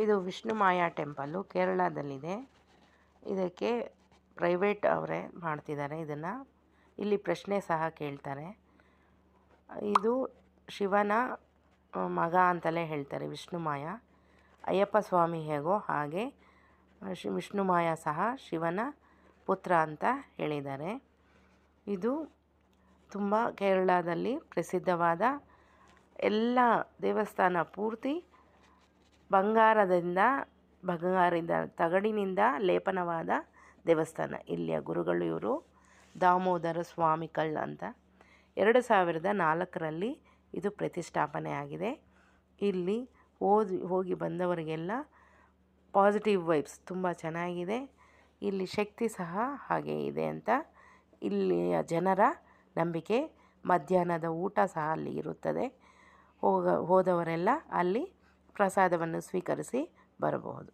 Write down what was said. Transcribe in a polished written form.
ಇದು ವಿಷ್ಣುಮಾಯ ಟೆಂಪಲ್ಲು ಕೇರಳದಲ್ಲಿದೆ. ಇದಕ್ಕೆ ಪ್ರೈವೇಟ್ ಅವರೇ ಮಾಡ್ತಿದ್ದಾರೆ ಇದನ್ನು. ಇಲ್ಲಿ ಪ್ರಶ್ನೆ ಸಹ ಕೇಳ್ತಾರೆ. ಇದು ಶಿವನ ಮಗ ಅಂತಲೇ ಹೇಳ್ತಾರೆ ವಿಷ್ಣುಮಾಯ. ಅಯ್ಯಪ್ಪ ಸ್ವಾಮಿ ಹೇಗೋ ಹಾಗೆ ವಿಷ್ಣುಮಾಯ ಸಹ ಶಿವನ ಪುತ್ರ ಅಂತ ಹೇಳಿದ್ದಾರೆ. ಇದು ತುಂಬ ಕೇರಳದಲ್ಲಿ ಪ್ರಸಿದ್ಧವಾದ ಎಲ್ಲ ದೇವಸ್ಥಾನ ಪೂರ್ತಿ ಬಂಗಾರದ ತಗಡಿನಿಂದ ಲೇಪನವಾದ ದೇವಸ್ಥಾನ. ಇಲ್ಲಿಯ ಗುರುಗಳು ಇವರು ದಾಮೋದರ ಸ್ವಾಮಿಕಳ್ ಅಂತ. 2004ರಲ್ಲಿ ಇದು ಪ್ರತಿಷ್ಠಾಪನೆ ಆಗಿದೆ. ಇಲ್ಲಿ ಹೋಗಿ ಬಂದವರಿಗೆಲ್ಲ ಪಾಸಿಟಿವ್ ವೈಬ್ಸ್ ತುಂಬ ಚೆನ್ನಾಗಿದೆ. ಇಲ್ಲಿ ಶಕ್ತಿ ಸಹ ಹಾಗೆ ಇದೆ ಅಂತ ಇಲ್ಲಿಯ ಜನರ ನಂಬಿಕೆ. ಮಧ್ಯಾಹ್ನದ ಊಟ ಸಹ ಅಲ್ಲಿ ಇರುತ್ತದೆ. ಹೋದವರೆಲ್ಲ ಅಲ್ಲಿ ಪ್ರಸಾದವನ್ನು ಸ್ವೀಕರಿಸಿ ಬರಬಹುದು.